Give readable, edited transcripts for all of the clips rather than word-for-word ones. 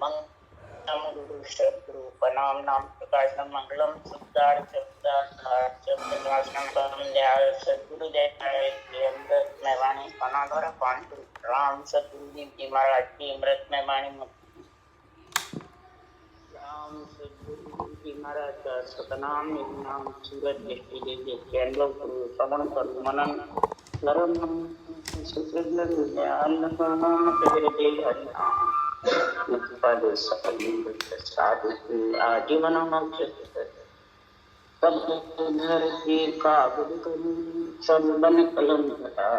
मंगलम गुरु शत्रु पनाम नाम प्रकाशम मंगलम शब्दार्थ शब्दार्थ शब्दनाशनम परम दयाल सद्गुरुदेव अमृत में वाणी पना द्वारा पान राम सद्गुरु जी महाराज की अमृत में वाणी राम सद्गुरु जी महाराज का सतनाम नाम सूरज दृष्टि देवी चैनल गुरु श्रवण कर मनन नरम सुकृत ज्ञान नाम तेरे दे हरिनाम मुक्तिपाद सकल साधु आजीवन मोक्ष सब घर के काबुल करूं सब बन कलम धरा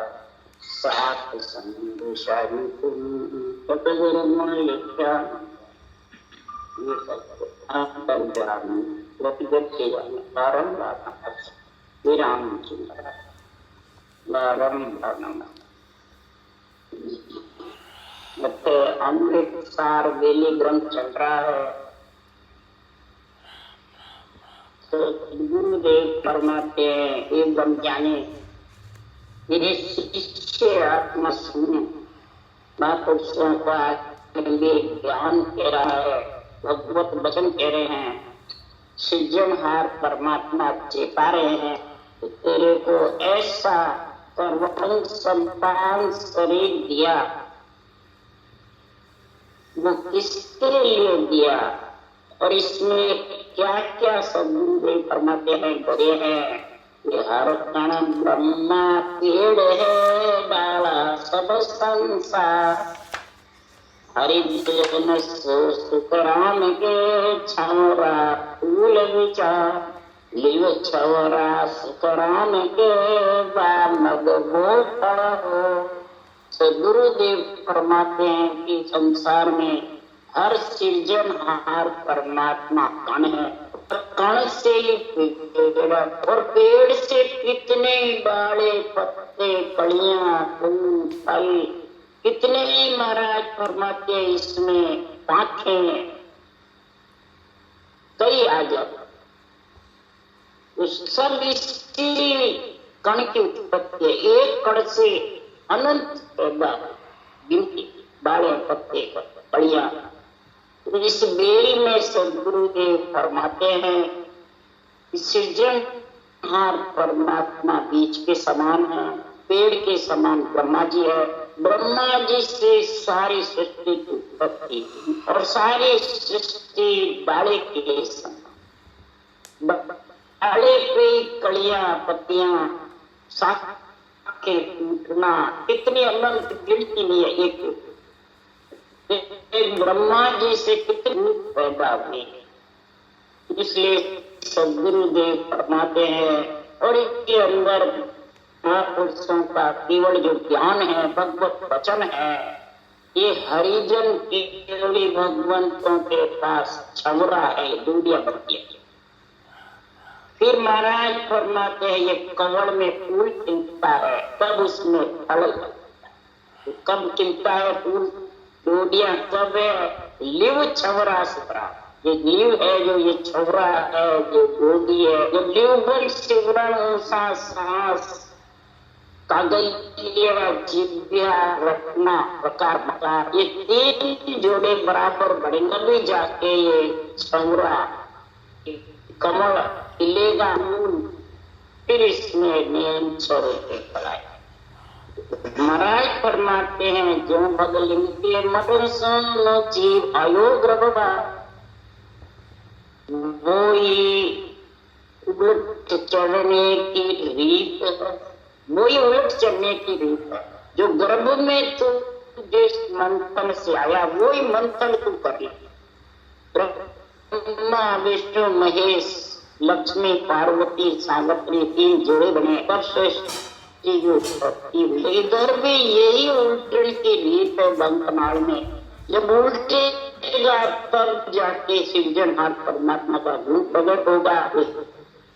सात संग शाही कतगर लिखा ये सब अंतर्ज्ञान व्यक्तिगत बारंबार विराम चिंतन बारंबार अमृतसार वेली ग्रंथ चल रहा है। तो गुरुदेव फरमाते हैं एकदम जाने मेरे शिष्य आत्मा सुने महापुरुषों का ज्ञान कह रहा है, भगवत वचन कह रहे हैं, सृजनहार परमात्मा चेता रहे हैं। तो तेरे को ऐसा सर्वं संतान शरीर दिया, वो किसके लिए दिया और इसमें क्या क्या सद्गुरुदेव फरमाते हैं बड़े हैं। ये हर कण ब्रह्मा पेड़ है डाला सब संसार, हरिजन सुखराम के छवरा फूल विचार, लिव छवरा सुखराम के बामग भोपड़ हो। तो गुरुदेव फरमाते हैं कि संसार में हर सृजनहार परमात्मा कण है, कण से ही पेड़ और पेड़ से कितने डाले पत्ते कलियां फूल फल कितने ही महाराज फरमाते इसमें पाखें कई आ जाए, उस सब इसी कण की उत्पत्ति है। एक कण से अनंत पैदा गिनती बाले पत्ते कड़िया। तो इस बेल में सद्गुरुदेव फरमाते हैं सृजनहार परमात्मा बीज के समान है, पेड़ के समान ब्रह्मा जी है। ब्रह्मा जी से सारी सृष्टि की उत्पत्ति और सारी सृष्टि बाले के समान, बाले पे कलियां पत्तियां साख के टूटना कितनी अनंत गिनती नहीं है। एक ब्रह्मा जी से कितनी पैदा हुई, इसलिए सद्गुरुदेव फरमाते हैं और इसके अंदर महापुरुषों का केवल जो ज्ञान है, भगवत वचन है, ये हरिजन केवली भगवंतों के पास छवरा है, दूरिया बनती है। फिर महाराज फरमाते हैं ये कवड़ में फूल खिलता है तब उसमें फल लगता है। कब खिलता है फूल, डोडिया कब है, लिव छवरा सुपरा, ये लिव है जो ये छवरा है, जो डोडी है, जो लिव बल शिवरण सांस कागलिया जिव्या रत्ना प्रकार प्रकार, ये तीन जोड़े बराबर बढ़ेंगे भी जाके ये छवरा कमल खिलेगा, फिर इसमें नियम स्वरूप पड़ाए। महाराज फरमाते हैं जो भगलिंग के मदन सोनो जीव आयोग रबा, वो उलट चढ़ने की रीत है, वो उलट चढ़ने की रीत है। जो गर्भ में तू जिस मंथन से आया वो ही मंथन तू कर ले। ब्रह्मा विष्णु महेश लक्ष्मी पार्वती सावित्री तीन जोड़े बने, तब सृष्टि जो उत्पत्ति हुई। इधर भी यही उल्टन की रीत है। बंकनाल में जब उल्टेगा तब जाके सृजनहार परमात्मा का रूप प्रकट होगा।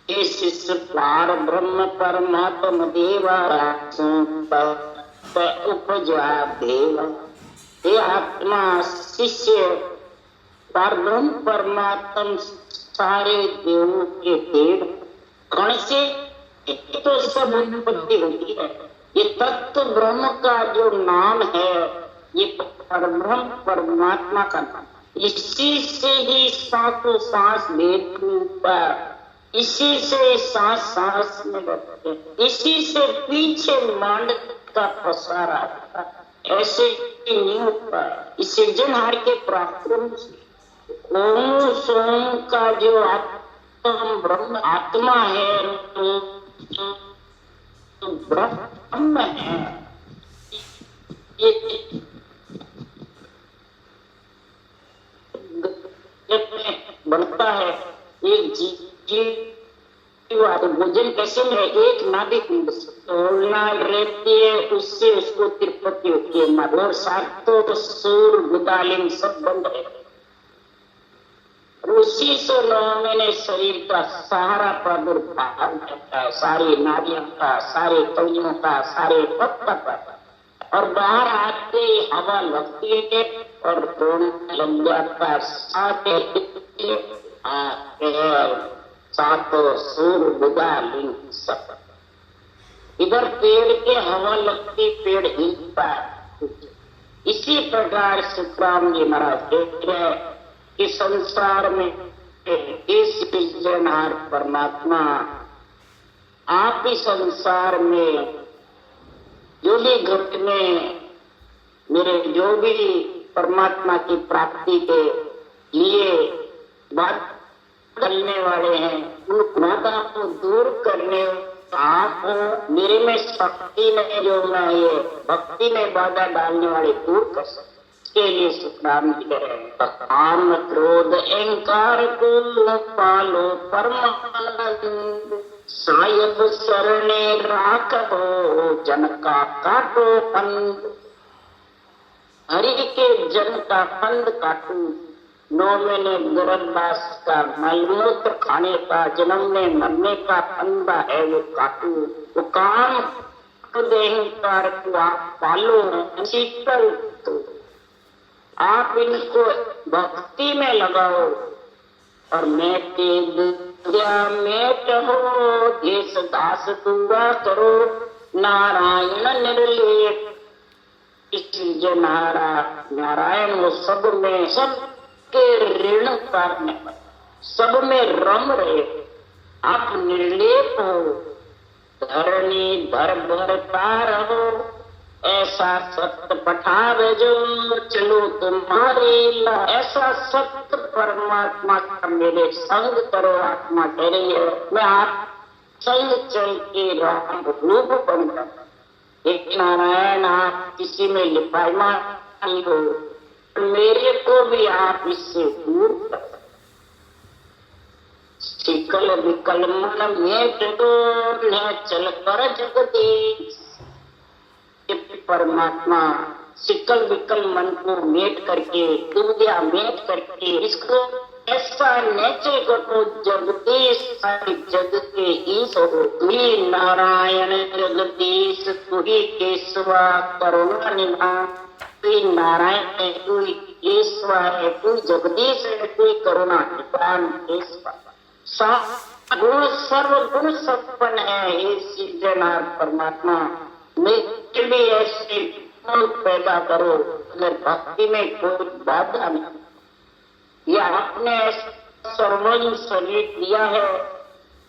शिष्य पार ब्रह्म परमात्म देवा उपजा देवा, हे आत्मा शिष्य पार ब्रह्म परमात्म सारे देवों के पेड़ कण से तो सब उत्पत्ति होती है। ये तत्व ब्रह्म का जो नाम है ये परब्रह्म परमात्मा का नाम, इसी से ही सांसों सांस भेद रूपा, इसी से सांस सांस में लगते, इसी से पीछे मांड का पसारा था, ऐसे ही नहीं होता। इस सृजनहार के पराक्रम से ओम सोम का जो आत्म ब्रह्म आत्मा है, तो ब्रह्म है, ये बनता है। एक जीव भोजन कैसे में एक नाभिक रहती है, उससे उसको तिरुपति होती है, और सातों सूर गुदालिन सब बंद है। उसी से 9 महीने शरीर का सहारा प्रादुर्भाव करता है, सारी नाड़ियों का, सारे कलियों का, सारे पत्ता का, और बाहर आते ही हवा लगती है और रोने लग जाता। सातों सूर बुदा लिंग सब, इधर पेड़ के हवा लगती, पेड़ हिलता। इसी प्रकार सुखराम जी महाराज कहते हैं कि संसार में इस सृजनहार परमात्मा आप ही संसार में जो भी घट में मेरे जो भी परमात्मा की प्राप्ति के लिए बात करने वाले हैं, उन बाधा को दूर करने आप मेरे में शक्ति में जो मैं ये भक्ति में बाधा डालने वाले दूर कर सकते। इसके लिए सुखराम जी कह रहे हैं, काम क्रोध अहंकार को पालो परमानंद, सायब शरणे राखो जन का काटो फंद। हरि के जन का फंद काटू, 9 महीने गर्भवास का मलमूत्र खाने का, जन्म में मरने का फंदा है वो काटू। वो काम अहंकार को आप पालो, शीतल आप इनको भक्ति में लगाओ, और मेटे दुर्गा मेट हो देश दास दुआ करो, नारायण निर्लेप। जो नारायण वो सब में सबके ऋण करने, सब में रम रहे, आप निर्लेप हो, धरणी धर भरता रहो, ऐसा सत्य पठावे जो चलो तुम्हारी। ऐसा सत्य परमात्मा का मेरे संग करो, आत्मा कह रही है मैं आप संग चल के राम रूप बनकर। एक नारायण आप किसी में लिपायमान नहीं हो, मेरे को भी आप इससे दूर कर। शिकल विकल मन में चल कर जगदीश, परमात्मा सिकल विकल मन को मेट करके, दुविधा मेट करके, इसको ऐसा नेचे को जगदीश जग के ईश हो। तू ही नारायण जगदीश, तू ही केशवा करुणा निधान। तू ही नारायण है, तू ही केशवा है, तू जगदीश है, तू ही करुणा निधान केशवा। गुण सर्वगुण संपन्न है हे सृजनहार परमात्मा। मेरे लिए ऐसे गुण पैदा करो, अगर भक्ति में कोई बाधा नहीं। यह आपने सर्वोच्च शरीर दिया है,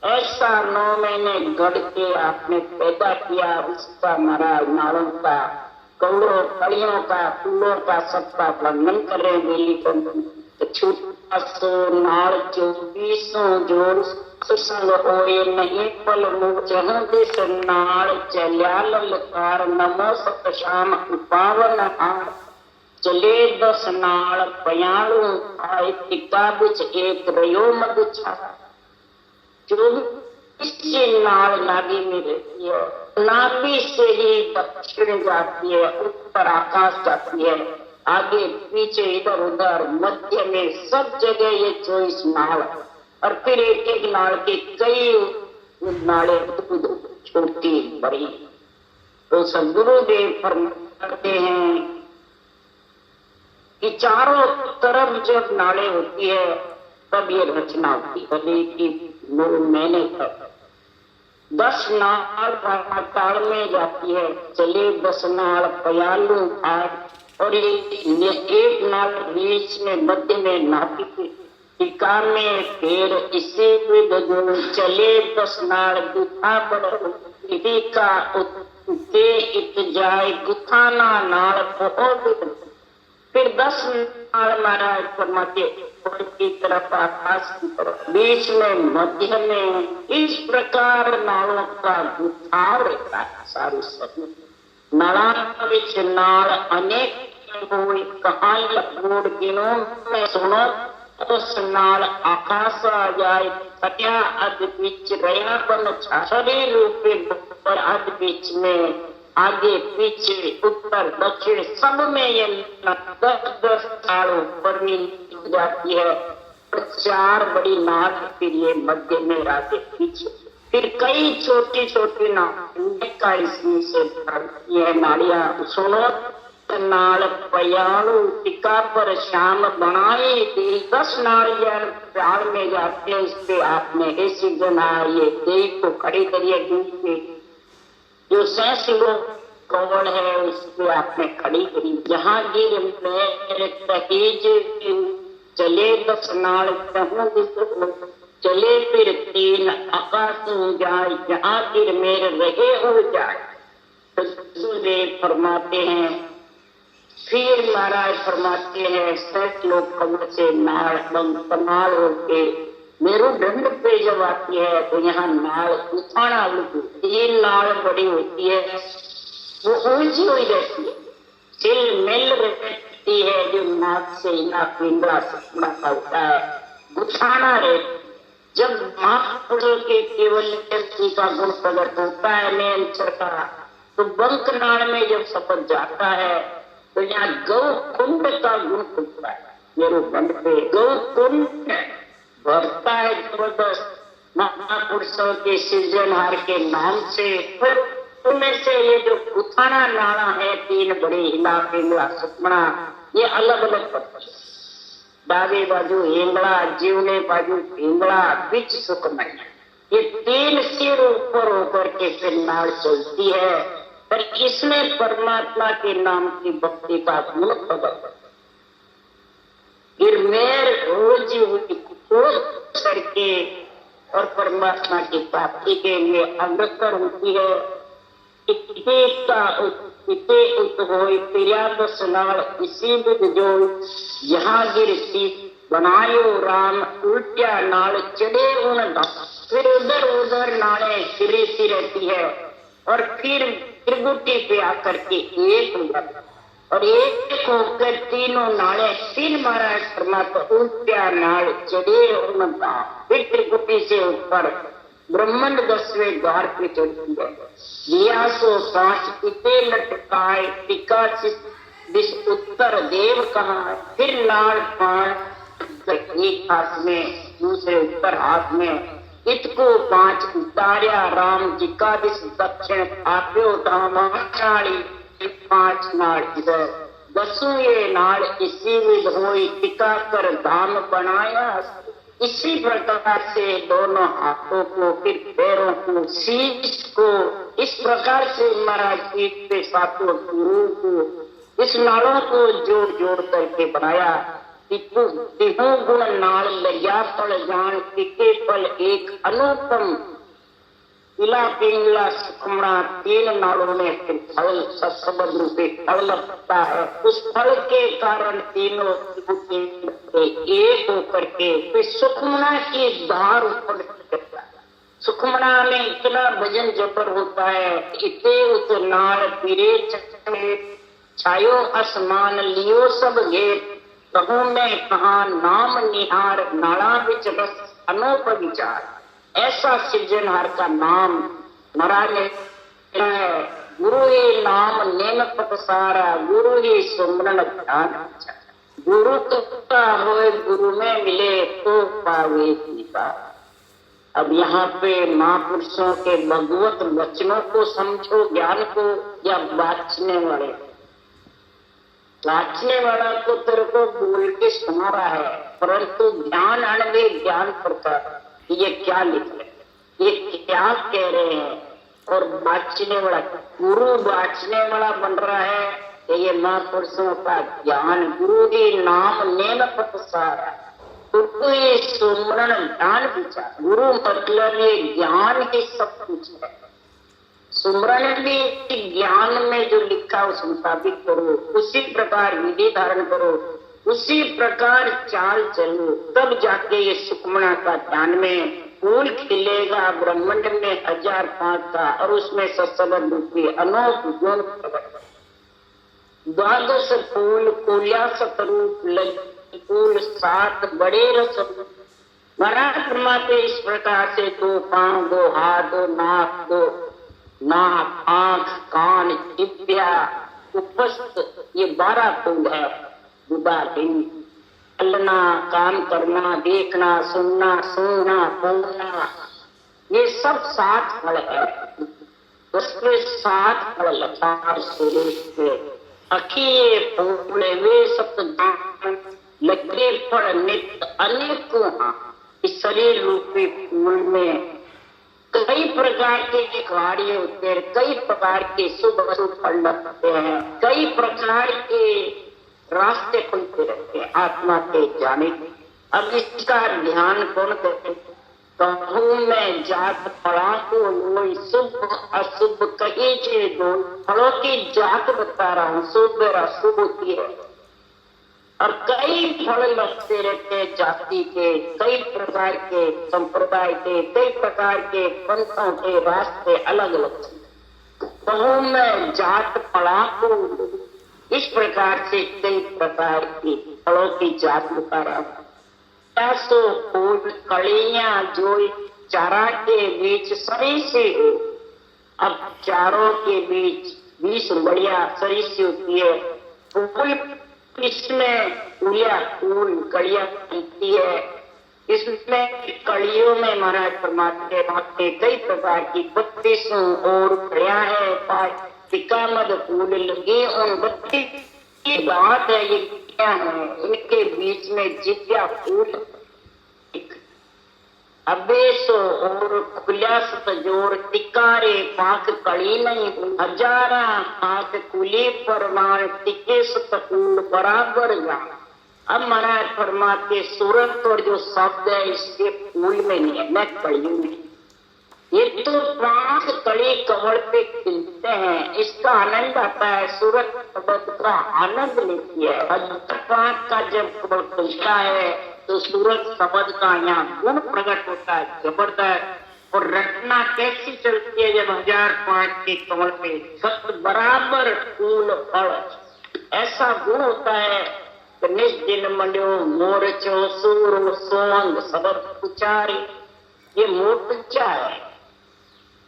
ऐसा 9 महीने गढ़ के आपने पैदा किया, उसका मरा नालों का, कौड़ों कड़ियों का, फूलों का सबका वर्णन कर रहे हैं। छूटा सो नाल 24 जोड़ सुसंग होए नहीं पल मुझह दिस नाल चल्या ललकार। नमो सत श्याम पावन हार, चले 10 नाल पयालू आए टिका बिच एक रयो मद छा। 24 नाल नाभि में रहती है, नाभि से ही दक्षिण जाती है, उत्तर आकाश जाती है, आगे पीछे इधर उधर मध्य में सब जगह ये 24 नाल, और फिर एक एक नाल के कई नाले छोटी बड़ी। तो सदगुरुदेव फरमाते हैं कि चारों तरफ जब नाले होती है तब ये रचना होती है कि 9 महीने तक 10 नाल पाताल में जाती है, चले 10 नाल पयालू आठ और ये एक नाल बीच में मध्य में नाभि टीका में फिर इसे जो चले 10 नाल गुथा बड़ो टीका उते इत जाए गुथाना नाल बहुत फिर 10 नाल महाराज फरमाते ऊपर की तरफ आकाश की तरफ बीच में मध्य में इस प्रकार नालों का गुथाव रहता है। सारी सभी नाला विच नाल अनेक कोई कहानी बोर्ड दिनों में सुनो तो नाल आकाश आ जाए सत्या अध बीच रया बन शरीर रूपे पर अध बीच में आगे पीछे उत्तर दक्षिण सब में ये 10-10 सालों पर मिल जाती है। 4 बड़ी नाल फिर ये मध्य में आगे पीछे फिर कई छोटी छोटी नालिका इसमें से ये नालियां सुनो नाल पयालू टीका पर श्याम बनाए 10 नालियां प्यार में जाते हैं। इस पे आपने ऐसी जना ये देव को खड़ी करिए दूसरे जो सहस लोग कौन है उसको आपने खड़ी करी जहांगीर में तहीज चले 10 नाल चले फिर 3 आकाश हो जाए जहांगीर मेरे रहे हो जाए। तो फरमाते हैं फिर महाराज फरमाते हैं 7 लोग कमर से नाल कमाल होके मेरुदंड पे जब आती है तो यहाँ नाल उठाना 3 नाल बड़ी होती है वो उलझी हुई रहती है सिल मिल रहती है जो नाक से ना पिंगला सपना का होता है गुथाना रहती। जब महापुरुषों के केवल का गुण प्रकट होता है मेन का तो बंक नाल में जब सफर जाता है तो यहाँ गौ कुंड का गुण खुलता है। मेरुदंड पे गौ कुंड बढ़ता है जबरदस्त महापुरुषों के सृजनहार के नाम से। फिर उनमें से ये जो गुथाना नाला है 3 बड़े हिला पिंगला सुखमणा ये अलग अलग पड़ते हैं। डाबे बाजू हिंगला जीवने बाजू हिंगला बीच सुखमणा ये 3 सिर ऊपर होकर के फिर नाल चलती है। पर इसमें परमात्मा के नाम की भक्ति का गुण प्रकट फिर मेर रोजी हुई करके और परमात्मा की प्राप्ति के लिए अग्रसर होती है। इसी जो जहांगीर बनायो राम उल्टिया नाल चढ़े उन फिर उधर उधर नाले फिरी सी रहती है और फिर त्रिगुटी पे आकर के एक हो जाता और एक होकर 3 नाले फिर महाराज परमात्मा उल्टिया नाल चढ़े उनका फिर त्रिगुटी से ऊपर ब्रह्मांड 10वें द्वार पे चढ़ती है। दिया सो 5 इते लटकाए टिका दिश उत्तर देव कहा फिर नाल 5 एक हाथ में दूसरे उत्तर हाथ में इतको 5 उतारिया राम जी का दिश दक्षिण आप्यो धामाली 5 नाल इधर 10 ये नाल इसी विध होई टिका कर धाम बनाया। इसी प्रकार से दोनों हाथों को फिर पैरों को शीश को इस प्रकार से महाराज पीठ पे 7 गुरु को इस नालों को जोड़ जोड़ करके बनाया। तिहु गुण नाल लया पल जान टिके पल एक अनुपम इला पिंगला सुखमणा 3 नालों में फिर फल सत्सबद रूपे फल लगता है। उस फल के कारण तीनों एक होकर के फिर सुखमणा की धार ऊपर करता है। सुखमणा में इतना भजन जबर होता है इते उत नाल पिरे चले छायो आसमान लियो सब घेर कहूं मैं कहा नाम निहार नाला विच रस अनोप विचार। ऐसा सृजनहार का नाम महाराज है। गुरु ही नाम नेम पतसारा गुरु ही सुमरन ध्यान गुरु का होए गुरु में मिले तो पावे सीता। अब यहाँ पे महापुरुषों के भगवत वचनों को समझो ज्ञान को या बांचने वाला तो तेरे को बोल के सुना रहा है परंतु ज्ञान अणवे ज्ञान प्रकार ये क्या लिख रहे ये क्या कह रहे हैं। और बांचने वाला गुरु बांचने वाला बन रहा है कि ये महापुरुषों का ज्ञान, गुरु ही नाम नेम प्रसार, गुरु ही सुमरण ज्ञान विचार। गुरु मतलब ये ज्ञान ही सब कुछ है, सुमरण भी ज्ञान में जो लिखा उस मुताबिक करो, उसी प्रकार विधि धारण करो, उसी प्रकार चाल चलो, तब जाके ये सुखमणा का ज्ञान में फूल खिलेगा ब्रह्मांड में 1005 का, और उसमें सत्संग रूपी अनोख गुण प्रकट। द्वादश फूल कुल्या सतरूप लगी फूल 7 बड़े रस। महाराज फरमाते इस प्रकार से 2 पांव, 2 हाथ, 2 नाक, 2 नाक, आंख, कान, जिह्वा, उपस्थ, ये 12 फूल है। बुधाधीन चलना, काम करना, देखना, सुनना, सूंघना, बोलना, ये सब 7 फल है। उसके 7 फल लतार सुरेश के अखिए फूले वे सप्तम लगे फल नित्य अनेकों। इस शरीर रूपी फूल में कई प्रकार के कार्य होते हैं, कई प्रकार के शुभ अशुभ फल लगते हैं, कई प्रकार के रास्ते खुलते रहते हैं आत्मा के जाने। अब इसका ध्यान कौन करे? कहूं मैं जात फला को लोई, शुभ अशुभ कही जे दो। फलों की जात बता रहा हूँ, शुभ और अशुभ होती है, और कई फल लगते रहते हैं जाति के, कई प्रकार के संप्रदाय के, कई प्रकार के पंथों के रास्ते अलग अलग। कहूं मैं जात फला को, इस प्रकार से कई प्रकार की फलों की जात बता रहा हूँ। फूल कलियां जो चारा के बीच सरी से, अब चारों के बीच 20 बढ़िया सरी से होती है। फूल इसमें फूलिया फूल कड़ियां बनती है। इसमें कड़ियों में महाराज फरमाते कई प्रकार की 32 और कड़ियां है। टिका मद फूल लगे और 32 की बात है। ये क्या है? इनके बीच में जिज्ञा फूल अबेसो और खुला सतजोर टिकारे पाक कड़ी नहीं। 1000 पाक कुली परमाण टिके सतफूल बराबर जा। अब महाराज फरमाते सूरत और जो शब्द है इसके फूल में नहीं है, मैं कड़ियों में। ये तो 5 कड़ी कमल पे खिलते हैं, इसका आनंद आता है। सूरत शब्द का आनंद लेती है। 5 का जब कमल खिलता है तो सूरत शब्द का यहाँ गुण प्रकट होता है जबरदस्त। और रचना कैसी चलती है जब 1005 के कमल पे सत्य बराबर फूल फल, ऐसा गुण होता है कि निस्दिन मंड्यो मोरचो सूरो सोंग शब्द उचारी। ये मोर्चा है।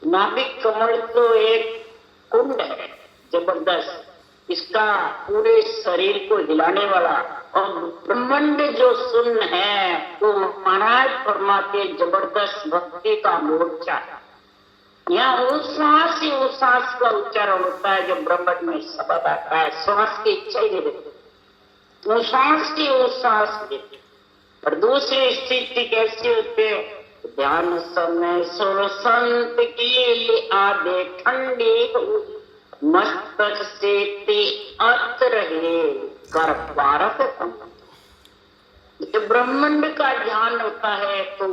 नाभिक कमल तो एक कुंड है जबरदस्त, इसका पूरे शरीर को हिलाने वाला। और ब्रह्मांड जो सुन है तो महाराज फरमाते जबरदस्त भक्ति का मोर्चा है। यहाँ उस सांस का उच्चारण होता है जब ब्रह्मांड में शब्द आता है। श्वास की इच्छा ही नहीं रहती, उस सांस देती। और दूसरी स्थिति कैसी होती है? ध्यान समय सुर संत की आधे ठंडी मस्तक से अर्थ रहे कर भारत। जब ब्रह्मांड का ध्यान होता है तो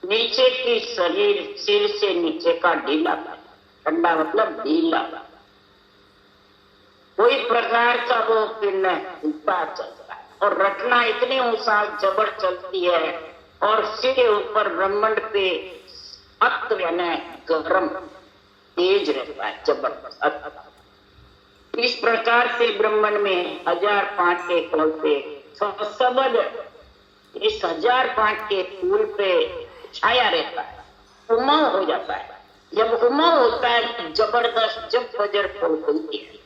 नीचे की शरीर सिर से नीचे का ढीला, ठंडा मतलब ढीला, कोई प्रकार का वो पिंड हिलता चलता है। और रटना इतनी ऊंचा जबर चलती है और सिर के ऊपर ब्रह्मांड पे अत यानी गरम तेज रहता है जबरदस्त। इस प्रकार से ब्रह्मांड में 1005 के फूल पे शब्द इस 1005 के फूल पे छाया रहता है, उमंग हो जाता है। जब उमंग होता है जबरदस्त, जब फजर फूल खुलती है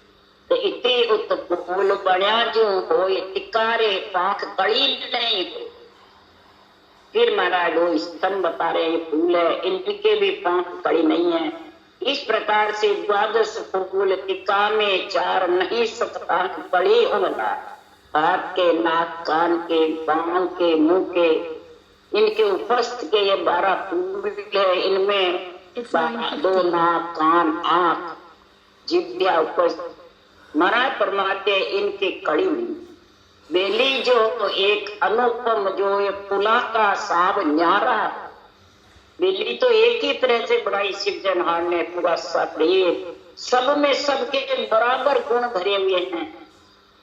तो इतनी उत्फूल बण्या जो हो टिकारे पाख कड़ी नहीं। फिर महाराज वो स्तन बता रहे ये फूल है, इनके भी पांख कड़ी नहीं है। इस प्रकार से 12 फूल टिका में 4 नहीं सकता कड़ी होना। हाथ के, नाक, कान के, बाहों के, मुंह के, इनके उपस्थ के ये 12 फूल है। इनमें 2 नाक, कान, आंख, जिह्वा उपस्थ, महाराज परमात्मा इनकी कड़ी हुई बेली जो एक अनुपम जो ये पुला का साब न्यारा बेली तो एक ही तरह से बनाई शिवजनहार ने पूरा शरीर सब में सबके बराबर गुण भरे हुए हैं,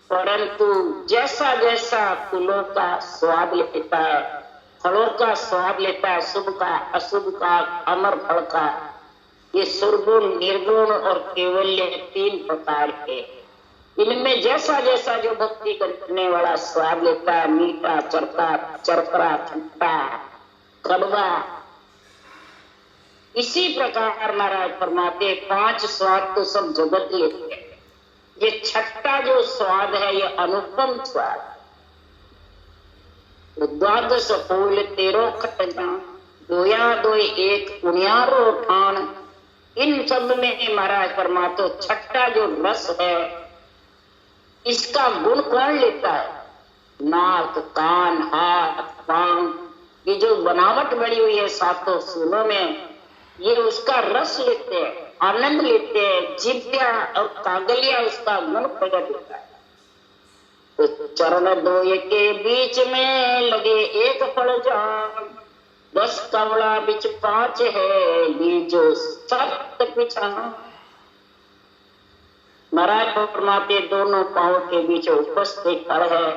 परंतु जैसा जैसा फूलों का स्वाद लेता है, फलों का स्वाद लेता है, शुभ का अशुभ का अमर फल का, ये सुरगुण निर्गुण और केवल्य तीन प्रकार के, इनमें जैसा जैसा जो भक्ति करने वाला स्वाद लेता है, मीठा चरका चरकरा खट्टा कड़वा, इसी प्रकार महाराज फरमाते पांच स्वाद तो सब जगत लेते हैं, ये छठा जो स्वाद है ये अनुपम स्वाद, द्वादश फूल तेरो खटना दोया दो एक उनियारो ठान, इन सब में महाराज फरमाते छठा जो रस है इसका गुण कौन लेता है? नाक कान हाथ पांव, ये जो बनावट बनी हुई है सातों सूलों में, ये उसका रस लेते हैं, आनंद लेते हैं, जिव्या और कागलिया उसका गुण प्रकट होता है। तो चरण दो के बीच में लगे एक फल जान, 10 कवड़ा बिच 5 है, ये जो सप्त पिछान। महाराज परमात्मा दोनों पांव के बीच उपस्थित खड़ा है,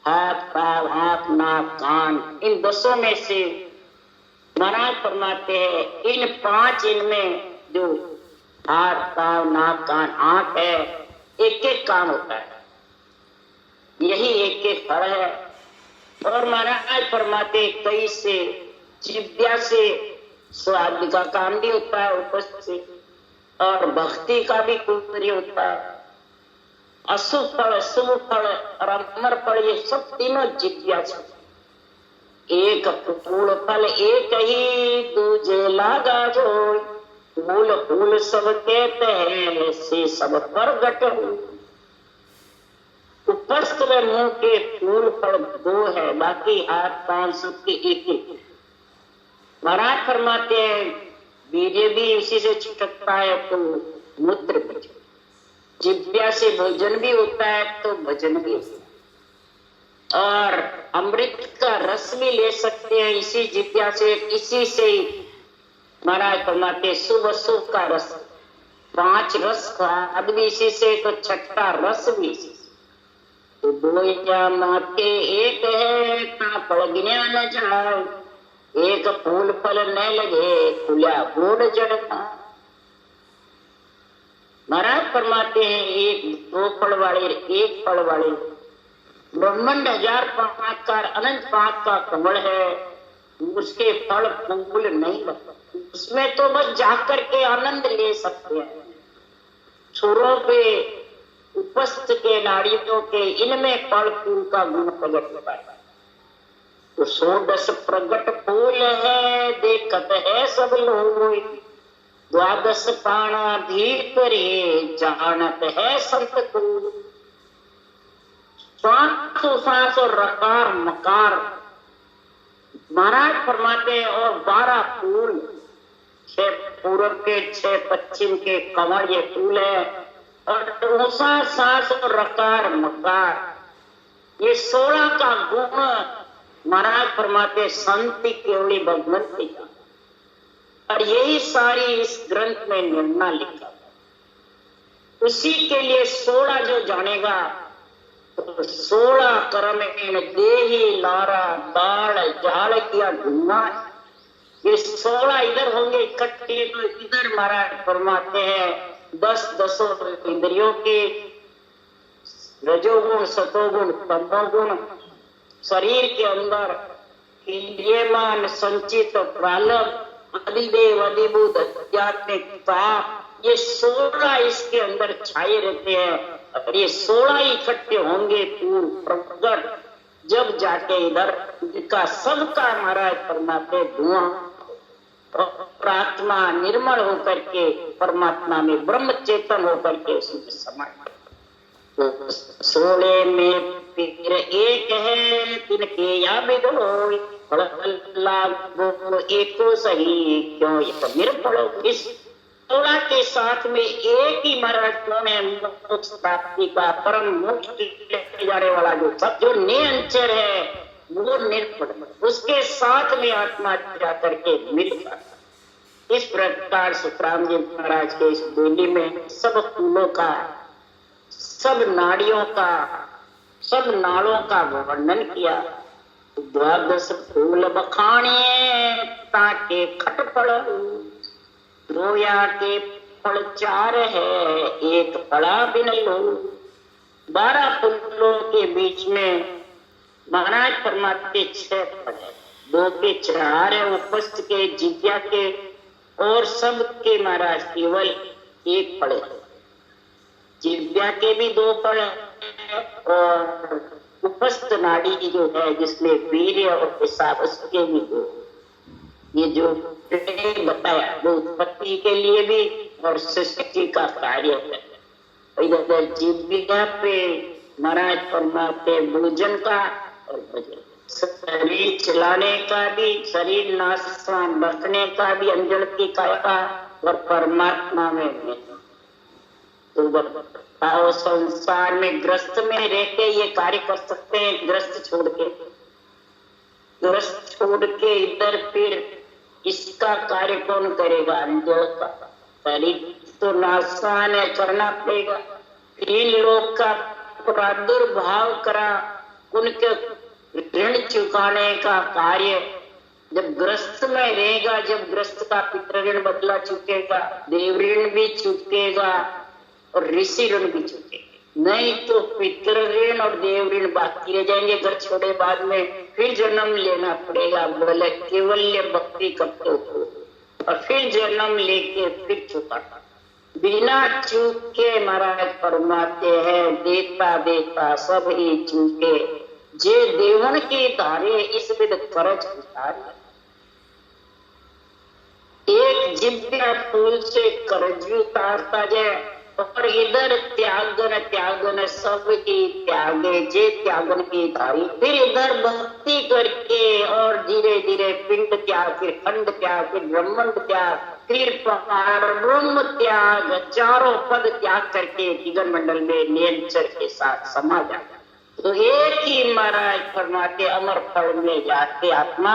हाथ पांव हाथ नाक कान, इन 10 में से महाराज फरमाते हैं इन 5 इनमें जो हाथ पांव नाक कान आंख है, एक एक काम होता है, यही एक एक फल है। और महाराज फरमाते कई से जिव्या से स्वाद का काम भी होता है उपस्थित, और भक्ति का भी कार्य होता है, अशुभ फल शुभ फल और अमर फल ये सब तीनों जिव्या से। एक फूल फल एक ही दूजे लागा जोड़, फूल फूल सब कहते हैं से सब प्रगट हो। उपस्थ में मुंह के फूल फल 2 है, बाकी हाथ पांव सबके एक एक। महाराज फरमाते हैं वीर्य भी इसी से छिटकता है तो मूत्र भजन, जिव्या से भोजन भी होता है तो भजन भी होता है, और अमृत का रस भी ले सकते हैं इसी जिव्या से, इसी से महाराज फरमाते शुभ अशुभ का रस, 5 रस स्वाद भी इसी से, तो छठा रस भी इसी से। तो 2 माते एक है ना फल गिना न जाए, एक फूल फल न लगे खुला गोड़ जड़ता। महाराज फरमाते हैं एक 2 फल वाले एक फल वाले, ब्रह्मांड 1000 पांच का अनंत पांच का कमल है, उसके फल फूल नहीं लगते, उसमें तो बस जाकर के आनंद ले सकते हैं। छोरों पे उपस्थ के नाड़ियों के इनमें फल फूल का गुण प्रकट होता है। तो 16 प्रगट फूल है देखत है सब लोग, 12 पाना भीतरे जानत है संत को। सांस और रकार मकार महाराज फरमाते हैं, और 12 फूल, 6 पूर्व के 6 पश्चिम के कमल ये फूल है, और सांस और रकार मकार ये 16 का गुण महाराज फरमाते संति केवली भगवंती का, और यही सारी इस ग्रंथ में निर्णय लिखा। उसी के लिए 16 जो जानेगा तो 16 कर्म देही लारा दाल जाल किया ढूंढना, ये 16 इधर होंगे इकट्ठे, तो इधर महाराज फरमाते हैं 10 इंद्रियों के रजोगुण सतोगुण तमोगुण शरीर के अंदर इंद्रियमान संचित प्रालभ अधिदेव अधिभूत आध्यात्मिक ताप, ये 16 इसके अंदर छाए रहते हैं, और ये 16 इकट्ठे होंगे पूर्ण प्रकट, जब जाके इधर इनका सबका महाराज फरमाते धुआं, और आत्मा निर्मल होकर के परमात्मा में ब्रह्म चेतन होकर के उसमें समाये। तो 16 में फिर एक है तिनके या बिदो, एको सही क्यों ये तो निरफल। इस 16 के साथ में एक ही महाराज कौन है मोक्ष प्राप्ति का परम मोक्ष ले जाने वाला जो सब जो निरंतर है वो निर्गुण, उसके साथ में आत्मा जाकर के मिल जाता। इस प्रकार सुखराम जी महाराज के इस बेली में सब फूलों का, सब नाड़ियों का, सब नालों का वर्णन किया। द्वादश फूल बखाने ताके खटपड़, रोया के फल 4 है एक पड़ा बिन लो। 12 फूलों के बीच में महाराज परमात्मा 6 फल है, 2 के 4 है उपस्थ के, जिज्ञा के और सब के महाराज केवल 1 फल है। जिज्ञा के भी 2 फल है और उपस्थ नाड़ी जो है जिसमें वीर्य और पेशाब उसके भी 2। ये जो बताया वो उत्पत्ति के लिए भी और सृष्टि का कार्य है। इधर जीविका पे महाराज परमात्मा भोजन का और भोजन, शरीर चलाने का भी, शरीर नाशवान रखने का भी, अंजल की काया का और परमात्मा में तो आओ संसार में ग्रस्त में रह के ये कार्य कर सकते हैं। ग्रस्त छोड़ के इधर फिर इसका कार्य कौन करेगा? अंजल का शरीर तो नाशवान है, करना पड़ेगा। 3 लोग का प्रादुर्भाव करा, उनके ऋण चुकाने का कार्य जब ग्रस्त में रहेगा, जब ग्रस्त का पितृ ऋण बदला चुकेगा, देव ऋण भी चुकेगा और ऋषि ऋण भी चुकेगा। नहीं तो पितृ ऋण और देव ऋण बाकी रह जाएंगे। घर छोड़े बाद में फिर जन्म लेना पड़ेगा, बोले केवल्य भक्ति करते हो और फिर जन्म लेके फिर चुकाना। बिना चूक के महाराज फरमाते हैं, देता देता सब ही चूके, जे देवन की धारे इस विध करज उतारे। एक जिब्या फूल से करज उतारता जाए और इधर त्यागन सब की त्यागे, जे त्यागन की धारी। फिर इधर भक्ति करके और धीरे धीरे पिंड त्याग, फिर खंड त्याग, फिर ब्रह्मांड त्याग, फिर ब्रह्म त्याग, 4 पद त्याग करके दिगन मंडल में निरंतर के साथ समा जाता। तो एक ही महाराज फरमाते अमर फल में जाके आत्मा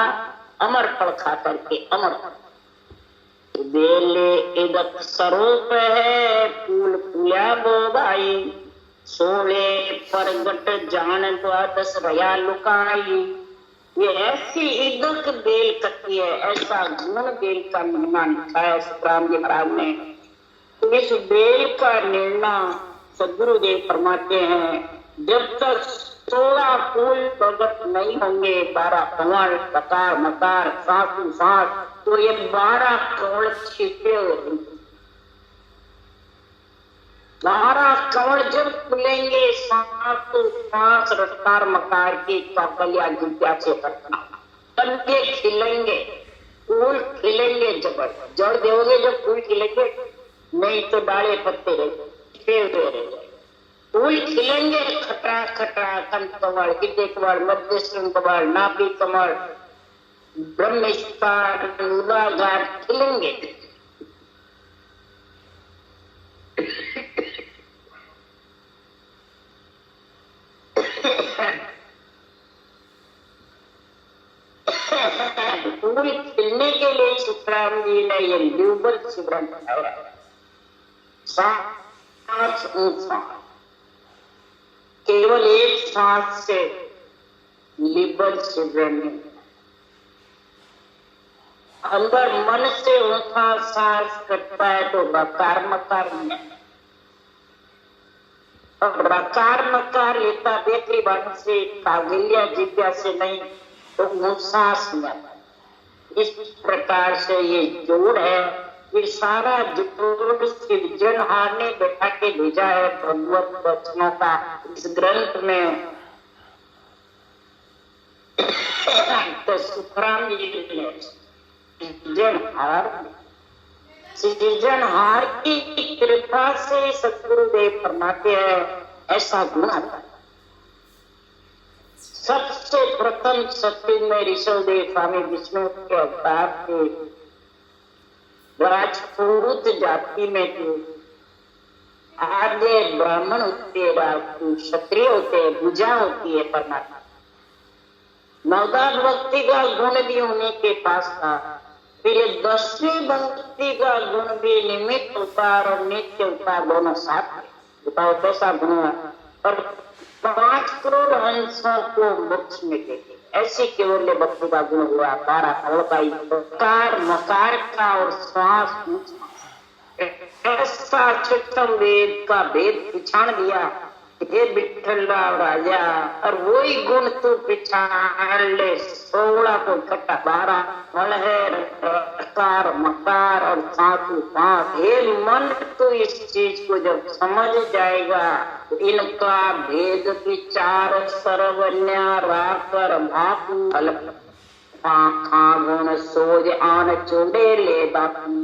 अमर फल खा करके अमर फल। बेले इदक स्वरूप है फूल फूला बो भाई, 16 परगट जान 12 रया लुकाई। ये ऐसी इदक बेल कती है, ऐसा गुण बेल का महिमा लिखा है सुखराम जी महाराज ने। इस बेल का निर्णय सदगुरुदेव फरमाते हैं, जब तक 16 फूल प्रकट नहीं होंगे, 12 कंवल कतार मतार सासू सास, तो ये 12 कंवल छिपे होंगे। 12 कंवल जब खुलेंगे, सासू सास रफ्तार मकार की काकलिया जिज्ञा से करना, तनके खिलेंगे, फूल खिलेंगे। जड़ दोगे जब फूल खिलेंगे, नहीं तो डाले पत्ते रहेंगे। फूल खिलेंगे खटरा खटरा, कंठ कमल, हृदय कमल, मध्यस्थल कमल, नाभि कमल, ब्रह्मस्तार, मूलाधार खिलेंगे। फूल खिलने के लिए सुखराम जी ने ये ल्यूबल शिवरण बनाया। सांस ऊंचा, केवल एक सांस से लिबल शिवरण अंदर मन से ऊंचा सांस करता है तो रकार मकार में, और रकार मकार लेता बेतरी बात से, कागलिया जिज्ञा से नहीं तो सांस में। इस प्रकार से ये जोड़ है, ये सारा जोड़ सृजनहार ने बैठा के भेजा है भगवत वचनों का इस ग्रंथ में। तो सुखराम जी ने सृजनहार की कृपा से सदगुरुदेव फरमाते हैं ऐसा गुण आता है। सबसे प्रथम सत्युग में ऋषभदेव स्वामी विष्णु के अवतार थे, राजपूत जाति में तू आगे ब्राह्मण होते, क्षत्रिय होते, भुजा होती है परमात्मा। नवदात भक्ति का गुण भी उन्हीं के पास था। फिर ये 10वीं भक्ति का गुण भी निमित्त उतार और नित्य उतार दोनों साथ में। बताओ कैसा गुण है। और 5 करोड़ हंसों को मोक्ष में देते, ऐसी केवल भक्ति का गुण हुआ। 12 फल का मकार का और श्वास ऐसा छठम वेद का भेद पिछाड़ दिया। हे विठ्ठलराव राजा, और वही गुण तू पिछाड़ ले। 16 को इकट्ठा 12 फल है, कार मकार और साधु पाप। हे मन, तो इस चीज को जब समझ जाएगा, इनका भेद विचार सर्वन्या राकर भाकु पाखा गुण सोज आन चोड़े ले बापू।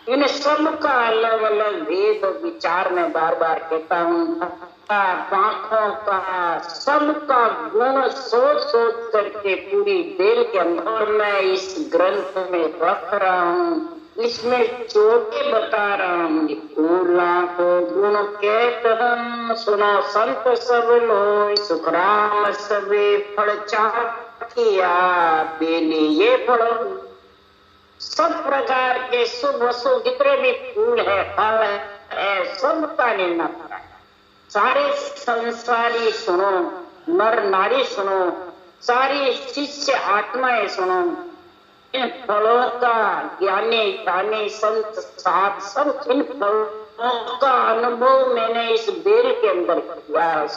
इन सब का अलग अलग भेद विचार में बार बार कहता हूँ। पाखों का सबका गुण सोच सोच करके पूरी देर के अंदर मैं इस ग्रंथ में रख रहा हूँ, इसमें चोटे बता रहा हूँ। को गुण कहत सुनो संत सब लो, सुखराम सबे फल चाखिया बेली ये फल। सब प्रकार के शुभ अशुभ जितने भी फूल है, फल है, सबका निर्णय करा। सारे संसारी सुनो, नर नारी सुनो, सारी शिष्य आत्माएं सुनो। इन फलों का ज्ञानी ज्ञानी संत साथ सब इन फलों का अनुभव मैंने इस बेल के अंदर किया।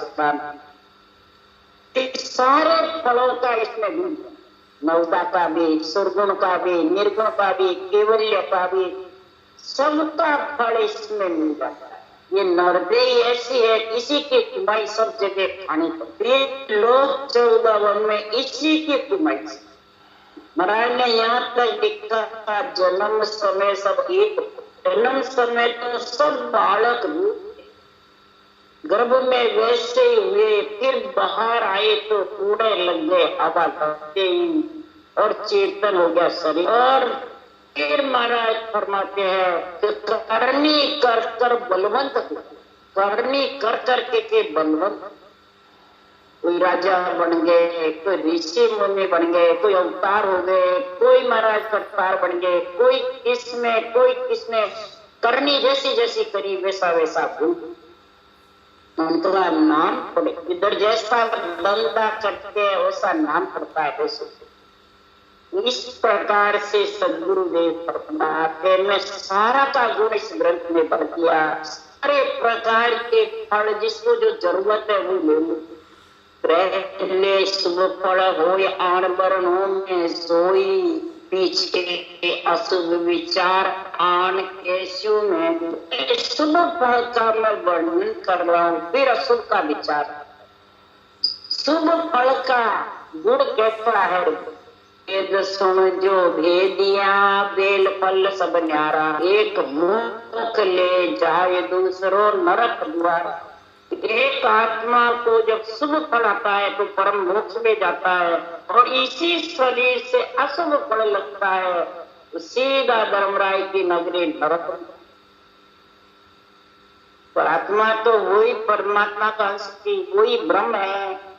सारे फलों का इसमें गुण, नवदा का भी, सुरगुण का भी, निर्गुण का भी, केवल्य का भी, सबका फल इसमें मिल जाता है। ये नरदेही ऐसी है, इसी की कमाई सब जगह खानी पड़ती है। लोग 14 वन में इसी की कमाई। महाराज ने यहाँ तक लिखा, जन्म समय सब एक। जन्म समय तो सब बालक गर्भ में वैसे ही हुए, फिर बाहर आए तो कूड़े लग गए, हवा करते ही, और चेतन हो गया शरीर। और फिर महाराज फरमाते हैं कि करनी कर कर बलवंत, करनी कर करके के बलवंत। कोई राजा बन गए, कोई ऋषि मुनि बन गए, कोई अवतार हो गए, कोई महाराज अवतार बन गए, कोई किसमें कोई किसमें करनी जैसी जैसी करी वैसा वैसा भूल उनका नाम पड़े। इधर जैसा बंदा करते हैं वैसा नाम पड़ता है। इस प्रकार से सदगुरुदेव फरमाते, मैं सारा का गुण इस ग्रंथ में भर दिया। सारे प्रकार के फल जिसको जो जरूरत है वो ले लो। पहले शुभ फल हो आन वर्णों में सोई, पीछे अशुभ विचार आन केशु में। शुभ फल का मैं वर्णन कर रहा हूँ, फिर अशुभ का विचार। शुभ फल का गुण कहता है, वेद सुन जो भेदिया बेल फल सब न्यारा। एक मुख ले जाए दूसरो नरक द्वारा। एक आत्मा को जब शुभ फल आता है तो परम मोक्ष में जाता है, और इसी शरीर से अशुभ फल लगता है तो सीधा धर्मराय की नगरी नरक। पर आत्मा तो वही परमात्मा का अंश थी, वही ब्रह्म है।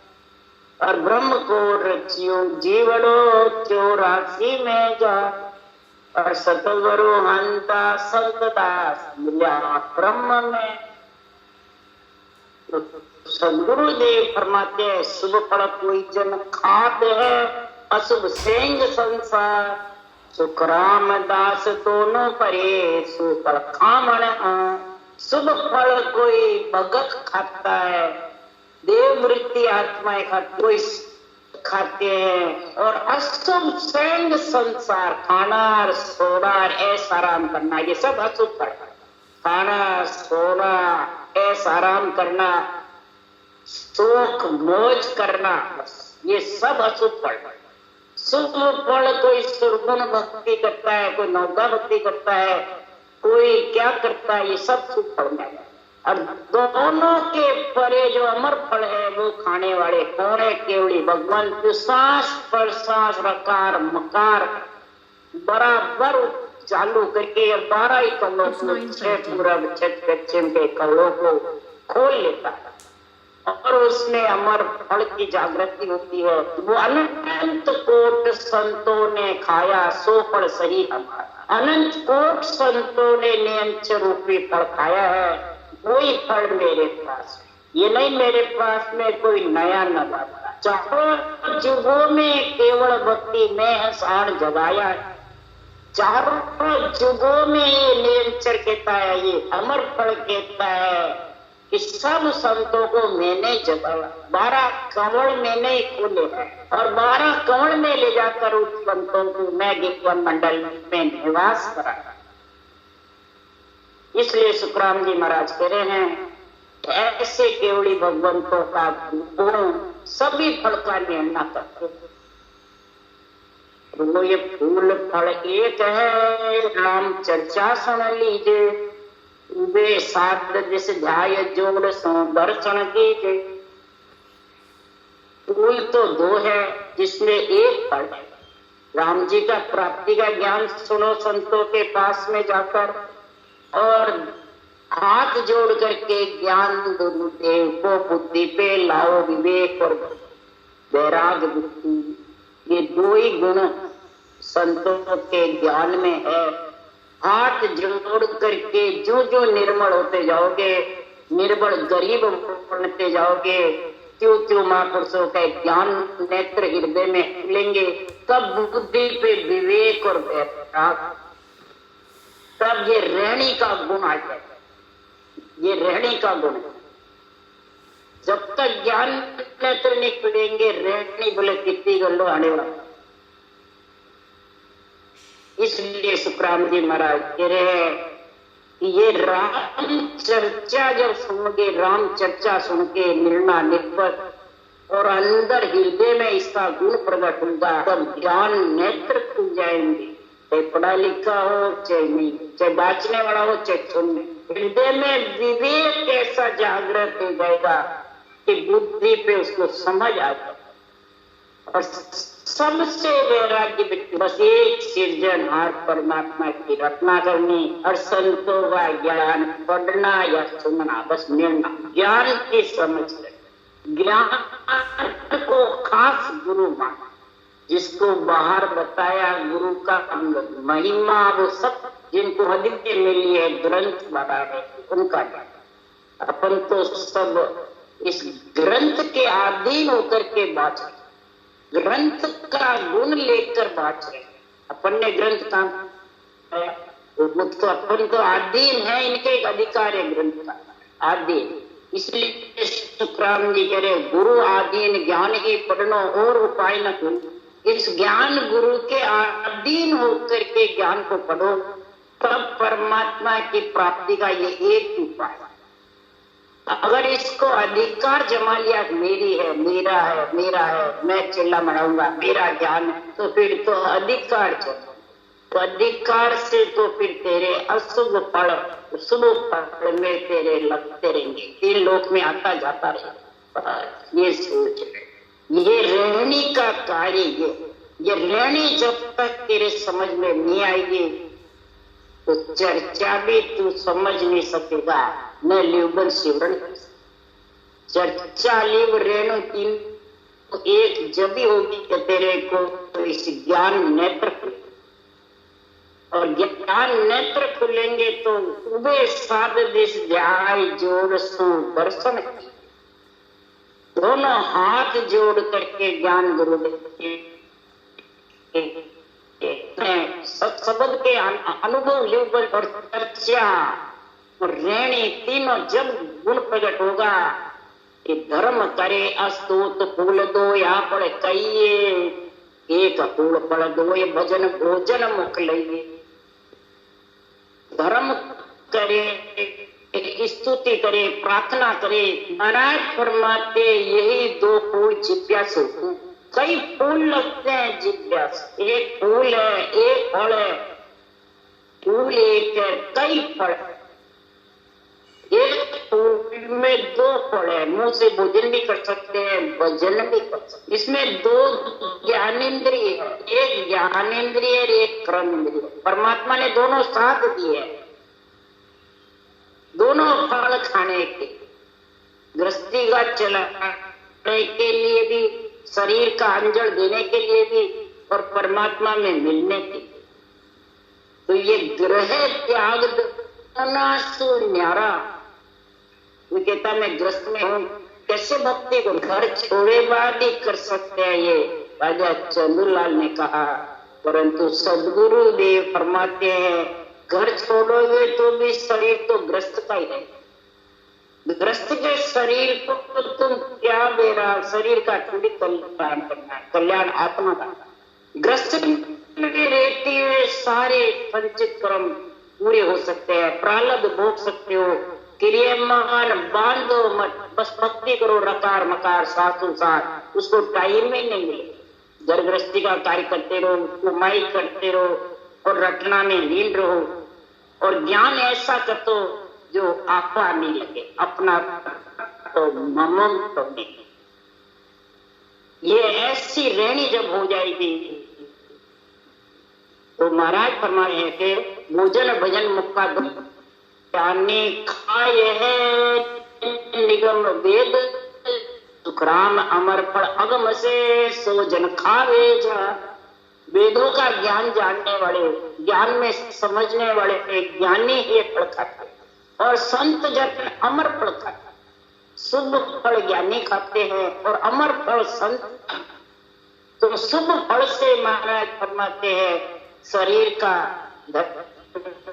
और ब्रह्म को रचियो जीवड़ो 84 में जा, और सतगुरु हंता संतदास मिला ब्रह्म में। तो सदगुरुदेव फरमाते हैं, शुभ फल कोई जन खाते है, अशुभ सेंग संसार। सुख रामदास दोनों परे सुफल खामण। शुभ फल कोई भगत खाता है, देववृत्ति आत्माएं कोई खाते हैं, और अशुभ सेंग संसार खाना सोना ऐसा आराम करना, ये सब अशुभ फल। खाना सोना ऐसा आराम करना, शोक मौज करना, ये सब अशुभ फल। शुभ फल कोई सुरगुण भक्ति करता है, कोई नौका भक्ति करता है, कोई क्या करता है, ये सब शुभ फल है। और दोनों के परे जो अमर फल है वो खाने वाले कौन है? केवली भगवान। सांस पर सांस रकार मकार बराबर चालू करके 12 ही कमलों को, 6 पूरब 6 पश्चिम के कमलों को खोल लेता है और उसमें अमर फल की जागृति होती है। वो अनंत कोट संतों ने खाया सो फल सही हमारा। अनंत कोट संतों ने नियंत्र रूपी फल खाया है, वही फल मेरे पास है। ये नहीं मेरे पास में कोई नया न लाता। चारों युगों में केवल भक्ति में साण जगाया है। चारों युगों में ये नियंत्र कहता है, ये अमर फल कहता है कि सब संतों को मैंने जगाया। 12 कमल मैंने ही खोले हैं और 12 कमल में ले जाकर उस संतों को मैं गिरवन मंडल में निवास कराया। इसलिए सुखराम जी महाराज कह रहे हैं, ऐसे केवड़ी भगवंतों का गुण सभी फल का निर्णय करते हैं। तो ये फूल फल एक है, राम चर्चा सुन लीजिए, वे 7 दिस ध्याय जोड़ सो दर्शन कीजिए। फूल तो 2 है जिसमें एक फल है। राम जी का प्राप्ति का ज्ञान सुनो संतों के पास में जाकर और हाथ जोड़ करके ज्ञान गुरुदेव को बुद्धि पे लाओ, विवेक और वैराग बुद्धि, ये 2 ही गुण संतों के ज्ञान में है। हाथ जोड़ करके जो जो निर्मल होते जाओगे, निर्बल गरीब बनते जाओगे, त्यों त्यों महापुरुषों का ज्ञान नेत्र हृदय में खुलेंगे। तब बुद्धि पे विवेक और वैराग, तब ये रहनी का गुण आ जाए। ये रहनी का गुण है। जब तक ज्ञान नेत्र नहीं खुलेंगे, रहनी बोले कितनी गल्लो आने वाला। इसलिए सुखराम जी महाराज कह रहे हैं कि ये राम चर्चा जब सुनोगे, राम चर्चा सुन के निर्णय निष्पत और अंदर हृदय में इसका गुण प्रकट होगा, तब ज्ञान नेत्र खुल जाएंगे। चाहे पढ़ा लिखा हो चाहे नहीं, चाहे बाँचने वाला हो चाहे सुनने, हृदय में विवेक ऐसा जागृत हो जाएगा कि बुद्धि पे उसको समझ आ जाएगा। और सबसे वैराग्य व्यक्ति बस एक सिरजनहार परमात्मा की रचना करनी और संतों का ज्ञान पढ़ना या सुनना, बस निर्णय ज्ञान की समझ ले। ज्ञान को खास गुरु माना, जिसको बाहर बताया गुरु का महिमा, वो सब जिनको अद्वितीय मिली है ग्रंथ बता रहे उनका ज्ञान। अपन तो सब इस ग्रंथ के अधीन होकर के बात रहे, ग्रंथ का गुण लेकर बात रहे। अपन ने ग्रंथ का तो अपन तो अधीन है, इनके एक अधिकार है ग्रंथ का अधीन। इसलिए सुखराम जी कह रहे, गुरु अधीन ज्ञान ही पढ़नो और उपाय न करो। इस ज्ञान गुरु के अधीन होकर के ज्ञान को पढ़ो, तब परमात्मा की प्राप्ति का ये एक उपाय। अगर इसको अधिकार जमा लिया, मेरी है, मेरा है, मेरा है, मैं चिल्ला मनाऊंगा, मेरा ज्ञान, तो फिर तो अधिकार जमा, तो अधिकार से तो फिर तेरे अशुभ फल शुभ फल में तेरे लगते रहेंगे, 3 लोक में आता जाता रहेगा। ये सोच ले, ये रहनी का कार्य, ये रहनी जब तक तेरे समझ में नहीं आएगी तो चर्चा भी तू समझ नहीं सकेगा, न लिवबन शिवरण। चर्चा लिव रेणु 3 तो एक जब भी होगी कि तेरे को तो इस ज्ञान नेत्र खुले, और ज्ञान नेत्र खुलेंगे तो उबे 7 दिस ध्याय जोड़ सो दर्शन। दोनों हाथ जोड़ करके ज्ञान गुरुदेव शब्द के अनुभव लिवबन और चर्चा और रेणी तीनों जब गुण प्रकट होगा कि धर्म करे अस्तुत फूल दो यहाँ पर कहिए, एक फूल पड़ दो ये भजन भोजन मुख लइए। धर्म करे, स्तुति करे, प्रार्थना करे, नारायण फरमाते यही 2 फूल जिज्ञासु। कई फूल लगते हैं जिज्ञास, एक फूल है, एक फल है, फूल एक है, कई फल। एक फूल में दो फल है, मुंह से भोजन भी कर सकते हैं, भजन भी कर सकते हैं। इसमें दो ज्ञानेंद्रिय है, एक ज्ञानेंद्रिय और एक कर्म इंद्रिय। परमात्मा ने दोनों साथ दिए, दोनों फल खाने के, गृहस्थी का चलाने के लिए भी, शरीर का अंजल देने के लिए भी, और परमात्मा में मिलने के लिए। तो ये ग्रह त्याग न्यारा, वो कहता मैं ग्रस्त में हूं, कैसे भक्ति को घर छोड़े बाद ही कर सकते हैं, ये राजा चंद्रलाल ने कहा। परंतु सदगुरु देव फरमाते हैं घर छोड़ोगे तो भी शरीर तो ग्रस्त का ही है। ग्रस्त के शरीर को तुम क्या दे रहा, शरीर का थोड़ी कल्याण करना, कल्याण आत्मा का। ग्रस्त में रहते हुए सारे पंचित कर्म पूरे हो सकते हैं, प्रारब्ध भोग सकते हो, क्रियामान बांधो मत, बस भक्ति करो, रकार मकार सासु साथ, उसको टाइम ही नहीं मिले। घर गृहस्थी का कार्य करते रहो, कमाई करते रहो और रटना में लीन रहो, और ज्ञान ऐसा कर दो जो आपा नहीं लगे, अपना तो ममम तो नहीं। ये ऐसी रहनी जब हो जाएगी तो महाराज फरमाए हैं कि भोजन भजन मुक्का खाए है निगम वेद, सुखराम अमर फल अगम से सो जन खावे जा। वेदों का ज्ञान जानने वाले, ज्ञान में समझने वाले एक ज्ञानी ही फल खाते, और संत जन अमर फल खाते। शुभ फल ज्ञानी खाते हैं और अमर फल संत। तो शुभ फल से महाराज फरमाते हैं शरीर का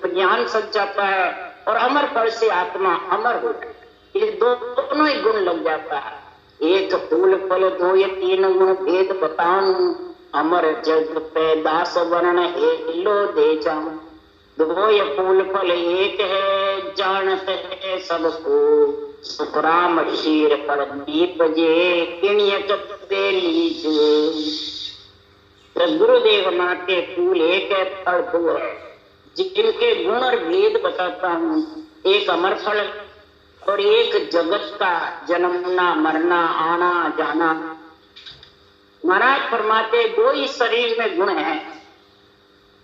ज्ञान सज जाता है, और अमर फल से आत्मा अमर हो जाता है। ये दोनों ही गुण लग जाता है। एक फूल फल दो ये तीन गुण भेद बताऊं, अमर जग पे दास वर्ण है लो दे जाऊं। दो ये फूल फल एक है जानते है सबको, सुखराम शीर पर दीप जे किणियक दे लीजिए। गुरुदेव माते फूल एक है, फल दो है, जिनके गुण और भेद बताता हूँ। एक अमर फल और एक जगत का जन्मना मरना आना जाना। महाराज फरमाते दो ही शरीर में गुण है,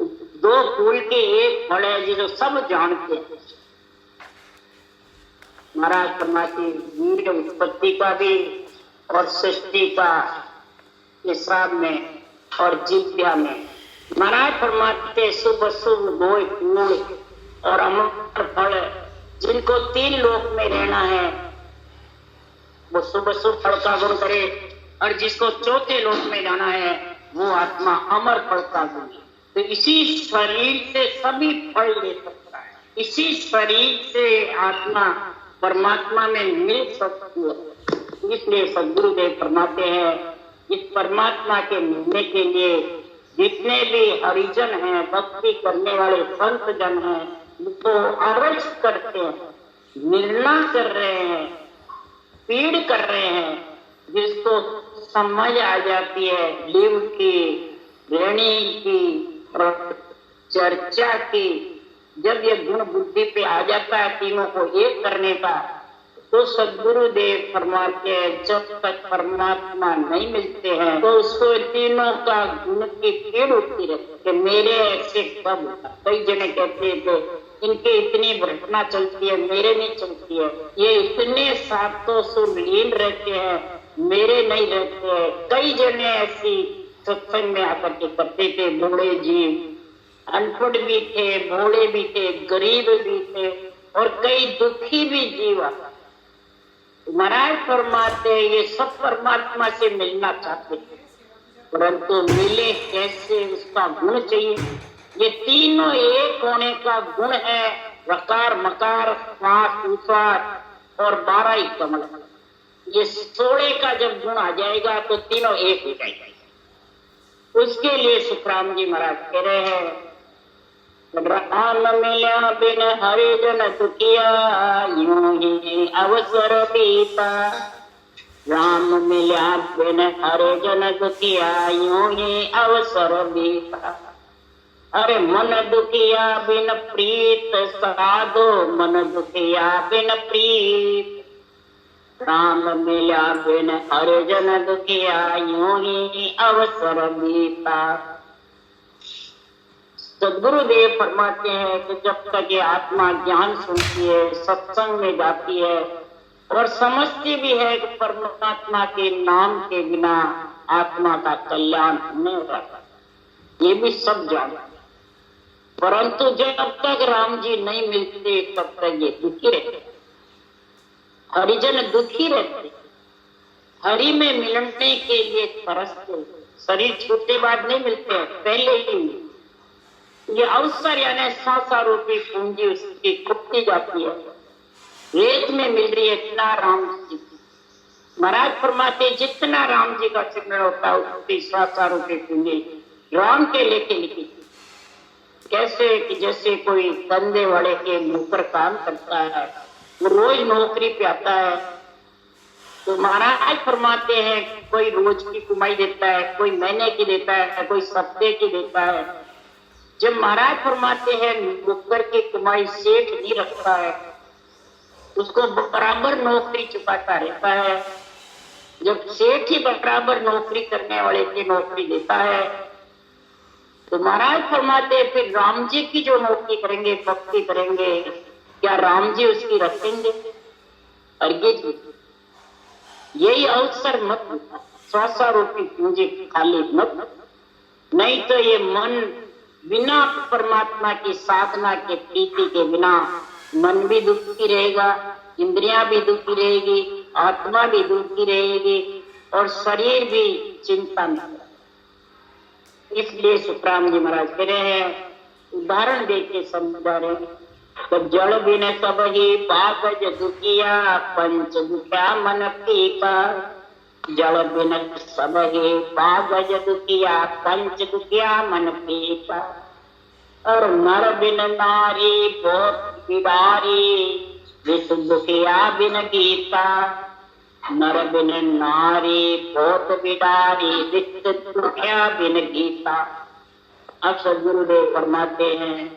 दो फूल के एक फल है जिसे सब जानते हैं। महाराज फरमाते वीर उत्पत्ति का भी और सृष्टि का हिसाब में और जिव्या में। महाराज फरमाते शुभ शुभ दो फूल और अमर फल, जिनको तीन लोक में रहना है वो शुभ शुभ फल का गुण करे, और जिसको चौथे लोक में जाना है वो आत्मा अमर फल का गुण। तो इसी शरीर से सभी फल ले सकता है, इसी शरीर से आत्मा परमात्मा में मिल सकती है। इसलिए सद्गुरुदेव फरमाते हैं इस परमात्मा के मिलने के लिए जितने भी हरिजन हैं, भक्ति करने वाले संत जन हैं, वो अरज करते हैं, मिलना कर रहे हैं, पीड़ कर रहे हैं, जिसको समझ आ जाती है लिव की, ऋणी की और चर्चा की। जब ये गुण बुद्धि पे आ जाता है तीनों को एक करने का, तो सद्गुरुदेव फरमाते हैं जब तक परमात्मा नहीं मिलते हैं तो उसको तीनों का गुण की पीड़ उठती रहती है। मेरे ऐसे कब, कई जने कहते थे इनके इतनी घटना चलती है, मेरे नहीं चलती है, ये इतने सातों सौ लीन रहते हैं, मेरे नहीं रहते हैं। कई जने ऐसी सत्संग में आकर के करते थे। बूढ़े जीव अनपढ़ भी थे, भोले भी थे, गरीब भी थे, और कई दुखी भी जीव आते। महाराज फरमाते ये सब परमात्मा से मिलना चाहते थे, परंतु मिले कैसे, उसका गुण चाहिए। ये तीनों एक होने का गुण है, रकार मकार श्वास उच्छ्वास और 12 ही कमल। ये 16 का जब गुण आ जाएगा तो तीनों एक हो जाएगा। उसके लिए सुखराम जी महाराज कह रहे हैं राम मिला बिन हरि जन दुखिया, यूं ही अवसर बीता। राम मिला बिन हरि जन दुखिया, यूं ही अवसर बीता। अरे मन दुखिया बिन प्रीत साधो, मन दुखिया बिन प्रीत, राम मिला बिन हरिजन दुखिया, यूं ही अवसर बीता। सदगुरुदेव फरमाते हैं कि जब तक ये आत्मा ज्ञान सुनती है, सत्संग में जाती है और समझती भी है कि परमात्मा के नाम के बिना आत्मा का कल्याण नहीं होता, ये भी सब जानते, परंतु जब तक राम जी नहीं मिलते तब तक ये दुखी रहते, हरिजन दुखी रहते, हरि में मिलने के लिए तरसते। शरीर छूटने बाद नहीं मिलते, पहले ही ये अवसर यानी सांसा रूपी पूंजी उसकी खुपती जाती है, रेत में मिल रही है इतना राम जी। महाराज फरमाते जितना राम जी का चित्रण होता है उसकी सांसा रूपी पूंजी राम के लेके लिखी। कैसे कि जैसे कोई धंधे वाले के मुकर काम करता है, वो रोज नौकरी पे आता है, तो महाराज फरमाते हैं कोई रोज की कमाई देता है, कोई महीने की देता है, कोई सप्ताह की देता है। जब महाराज फरमाते हैं मुकर की कमाई सेठ नहीं रखता है, उसको बराबर नौकरी चुकाता रहता है। जब सेठ ही बराबर नौकरी करने वाले की नौकरी देता है, तो महाराज फरमाते फिर राम जी की जो नौकरी करेंगे, भक्ति करेंगे, क्या राम जी उसकी रखेंगे? अर्घ्य जी यही अवसर मत, स्वासा रूपी पूंजी खाली मत, नहीं तो ये मन बिना परमात्मा की साधना के प्रीति के बिना मन भी दुखी रहेगा, इंद्रियां भी दुखी रहेगी, आत्मा भी दुखी रहेगी और शरीर भी चिंता में। इसलिए सुखराम जी महाराज कह रहे हैं, उदाहरण दे के समझा रहे हैं, तो जड़ बिन सब ही पागज दुखिया, पंच दुखिया मन पीपा। जड़ बिन सब ही पागज दुखिया, पंच दुखिया मन पीपा। और नर बिन नारी बहुत बिदारी, विष दुखिया बिन गीता। नर बिन नारी बहुत बिदारी, विष दुखिया बिन गीता। अब सदगुरुदेव फरमाते हैं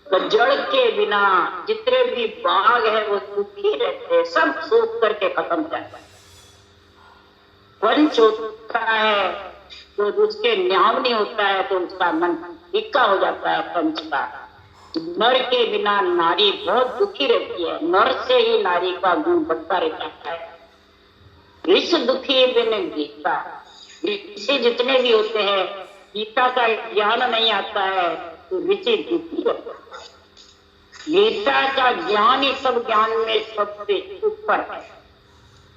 तो जड़ के बिना जितने भी बाग है वो दुखी रहते, सब सूख करके खत्म जाता है। पंच होता है तो उसके न्याम नहीं होता है तो उसका मन फिक्का हो जाता है पंच का। नर के बिना नारी बहुत दुखी रहती है, नर से ही नारी का गुण बढ़ता रहता है। विष दुखी बिन गीता, ऋषि जितने भी होते हैं गीता का ज्ञान नहीं आता है तो ऋषि दुखी होता है। गीता का ज्ञान ही सब ज्ञान में सबसे ऊपर है।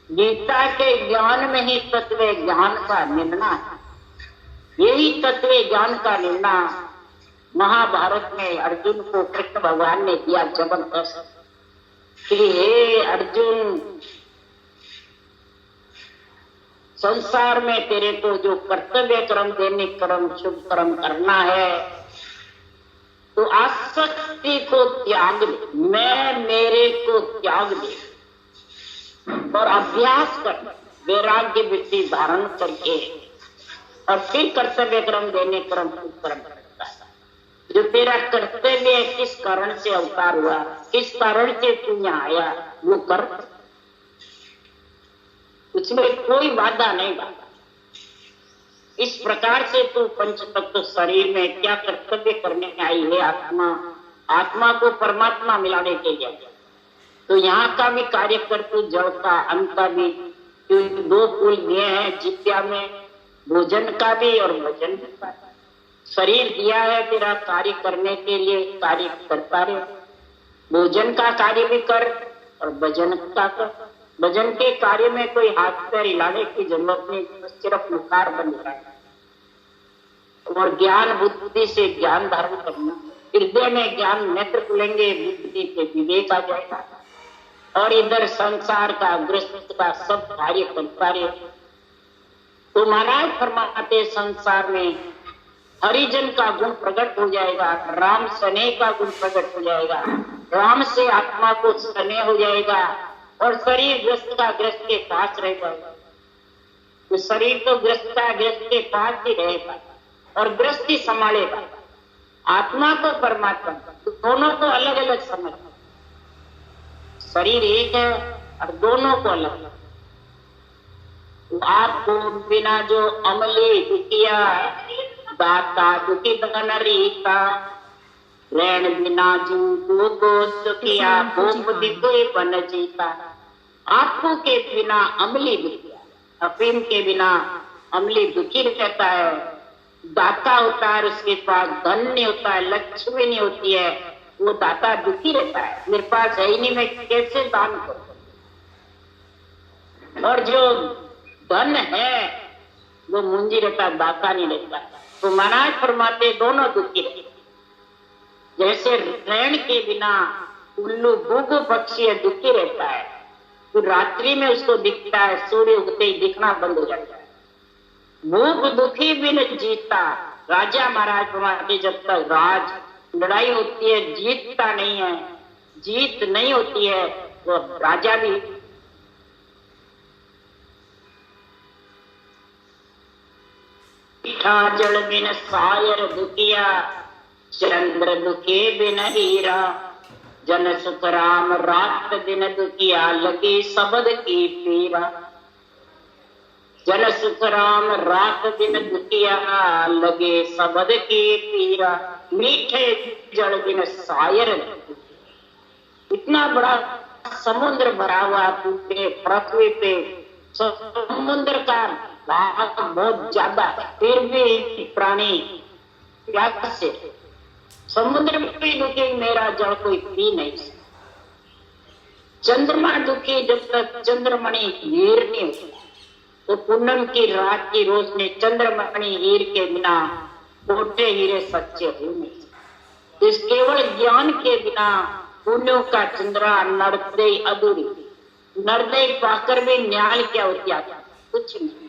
गीता के ज्ञान में ही तत्व ज्ञान का निर्णय है। यही तत्व ज्ञान का निर्णय महाभारत में अर्जुन को कृष्ण भगवान ने दिया जबरदस्त कि हे अर्जुन, संसार में तेरे को जो कर्तव्य कर्म दैनिक कर्म शुभ कर्म करना है तो आसक्ति को त्याग दे, मैं मेरे को त्याग दे और अभ्यास कर, वैराग्य वृत्ति धारण करके और फिर कर्तव्य कर्म देने कर्म शुभ कर्म करता है। जो तेरा कर्तव्य है, किस कारण से अवतार हुआ, किस कारण से तू यहाँ आया, वो कर, उसमें कोई बाधा नहीं बाधा। इस प्रकार से तू पंच तत्व शरीर में क्या कर्तव्य करने आई है आत्मा, आत्मा को परमात्मा मिलाने के लिए, तो यहाँ का भी कार्य कर तू, जड़ का अन्न का भी, क्योंकि दो कुल दिए हैं जित्या में, भोजन का भी और भजन का। शरीर दिया है तेरा कार्य करने के लिए, कार्य करता रहे, भोजन का कार्य भी कर और भजन का कर। भजन के कार्य में कोई हाथ पैर हिलाने की जरूरत नहीं, सिर्फ मुखार बन रहा है और ज्ञान बुद्धि से ज्ञान धारण करना। हृदय में ज्ञान नेत्र खुलेंगे, बुद्धि से विवेक आ जाएगा और इधर संसार का गृहस्थ का सब कार्य करता रहे। तो महाराज फरमाते संसार में हरिजन का गुण प्रकट हो जाएगा, राम स्नेह का गुण प्रकट हो जाएगा, राम से आत्मा को स्नेह हो जाएगा और शरीर ग्रस्त का ग्रस्त के पास रह जाएगा। तो शरीर तो ग्रस्त का ग्रस्त के पास ही रहेगा और ग्रस्त ही संभालेगा। आत्मा को परमात्मा, दोनों को अलग अलग समझ। शरीर एक है और दोनों को अलग। आपको बिना जो अमली दुखिया दाता दुखी धन रीता, रैन बिना जू को दुखिया भूप दिखे बन जीता। आपको के बिना अमली दुखिया, अफीम के बिना अमली दुखी रहता है। दाता होता है, उसके पास धन नहीं होता है, लक्ष्मी नहीं होती है, वो दाता दुखी रहता है। मेरे पास है ही नहीं, मैं कैसे दान करूं। और जो धन है वो मुंजी रहता है, दाता नहीं रहता। तो महाराज फरमाते दोनों दुखी रहते। जैसे रैन के बिना उल्लू भूगु पक्षी दुखी रहता है, तो रात्रि में उसको दिखता है, सूर्य उगते ही दिखना बंद हो जाता है। भूख दुखी बिन जीता। राजा महाराज फरमाते जब तक राज लड़ाई होती है जीतता नहीं है, जीत नहीं होती है, वो राजा भी जल बिन सायर दुखिया, चंद्र दुखे बिन हीरा। जन सुख राम रात दिन दुखिया, लगी शब्द की पीरा। जन सुख राम रात दिन दुखिया, लगे शब्द की पीरा। मीठे जल बिन सायर, इतना बड़ा समुद्र भरा हुआ पृथ्वी पे, समुद्र का भाग बहुत ज्यादा, फिर भी प्राणी प्यास से, समुद्र में भी दुखी मेरा जल कोई पी नहीं सकता। चंद्रमा दुखी जब तक चंद्रमणि हीर नहीं होती, तो पूनम की रात की रोशनी चंद्रमणि हीर के बिना मोटे हीरे सच्चे हो नहीं सकते। इस केवल ज्ञान के बिना पुण्यों का चंद्रा नर्दय अधूरी, नर्दय पाकर भी न्याल क्या होती है, कुछ नहीं,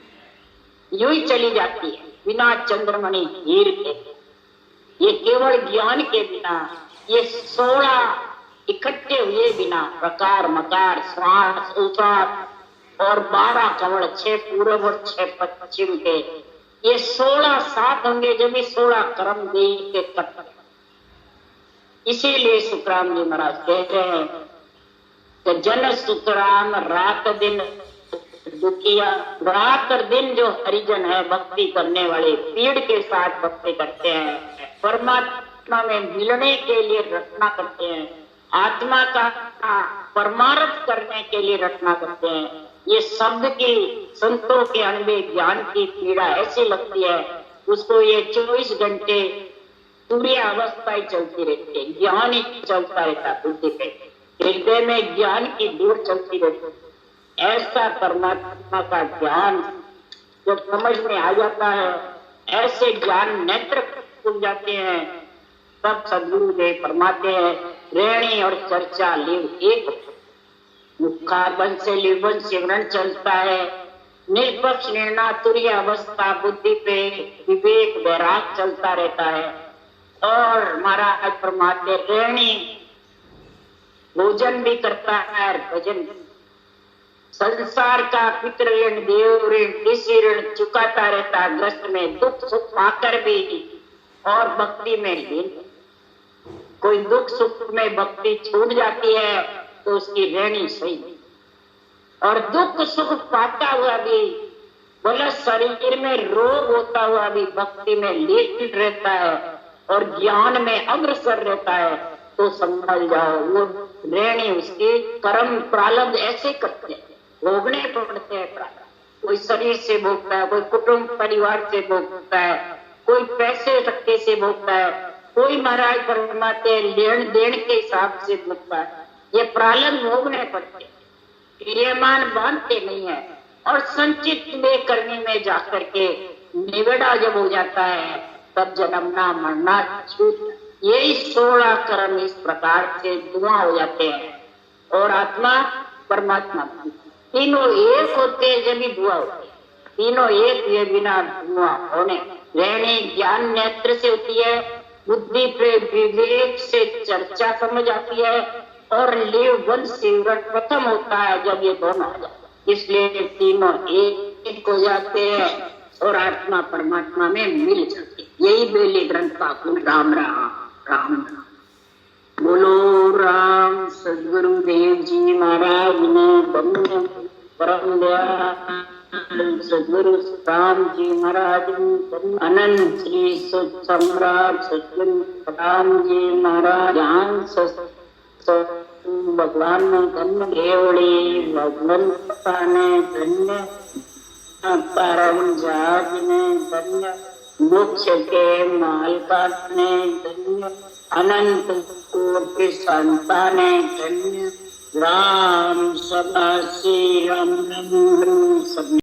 यूं ही चली जाती है बिना चंद्रमणि हीर के। ये केवल ज्ञान के बिना, ये 16 इकट्ठे हुए बिना, प्रकार मकार श्वास उच्छ्वास और 12 कमल, 6 पूर्व और 6 पश्चिम के, ये 16 साथ होंगे जब भी 16 कर्म देई के कट। इसीलिए सुखराम जी महाराज कह रहे हैं कि जन सुखराम रात दिन दुखिया। रात और दिन जो हरिजन है, भक्ति करने वाले, पीड़ के साथ भक्ति करते हैं, परमात्मा में मिलने के लिए रचना करते हैं, आत्मा का परमार्थ करने के लिए रचना करते हैं। ये शब्द की संतों के अनुभव ज्ञान की पीड़ा ऐसी लगती है, उसको ये 24 घंटे सूर्य अवस्था ही चलती रहती है, ज्ञान ही चलता रहता बुद्धि पे, हृदय में ज्ञान की दूर चलती रहती है। ऐसा परमात्मा का ज्ञान जब समझ में आ जाता है, ऐसे ज्ञान नेत्र खुल जाते हैं, तब सदगुरुदेव फरमाते हैं रेणी और चर्चा लिव एक, मुखारबन से लिवन सिमरन चलता है, निष्पक्ष निर्णय तुर्य अवस्था बुद्धि पे विवेक वैराग चलता रहता है। और महाराज फरमाते रेणी भोजन भी करता है, भजन, संसार का पितृ ऋण देव ऋण किसी ऋण चुकाता रहता है, ग्रस्त में दुख सुख पाकर भी और भक्ति में लीन। कोई दुख सुख में भक्ति छूट जाती है तो उसकी रेणी सही, और दुख सुख पाता हुआ भी, बोला शरीर में रोग होता हुआ भी भक्ति में लीन रहता है और ज्ञान में अग्रसर रहता है, तो समझ जाओ वो रेणी उसके कर्म प्रारब्ध ऐसे करते हैं, भोगने पड़ते हैं प्रारब्ध। कोई शरीर से भोगता है, कोई कुटुंब परिवार से भोगता है, कोई पैसे रखने से भोगता है, कोई महाराज फरमाते लेन देन के हिसाब से भोगता है। ये प्रारब्ध भोगने पड़ते, क्रियमान बांधते नहीं है, और संचित में करने में जाकर के निवेड़ा जब हो जाता है तब जन्मना मरना छूट। यही 16 कर्म इस प्रकार से धुआं हो जाते हैं, और आत्मा परमात्मा तीनों एक होते हैं जब भी धुआं होते हैं, तीनों एक हुए बिना धुआं होने। रहने ज्ञान नेत्र से होती है, बुद्धि पे विवेक से चर्चा समझ आती है, और लेव वन सिमरन प्रथम होता है जब ये दोनों आ जाते हैं। इसलिए तीनों एक हो जाते हैं और आत्मा परमात्मा में मिल जाती है। यही बेली ग्रंथ का राम राम राम राम। बोलो राम सदगुरु देव जी महाराज ने धन्य परम दयाल सदगुरु राम जी महाराज ने अनंत श्री सुत सम्राट सदगुरु राम जी महाराज ज्ञान भगवान ने धन्य देवड़ी भगवंता ने धन्य परम जाग ने धन्य मोक्ष के मालका ने धन्य अनंत कोटि संतान ने धन्य राम सदा श्री राम सब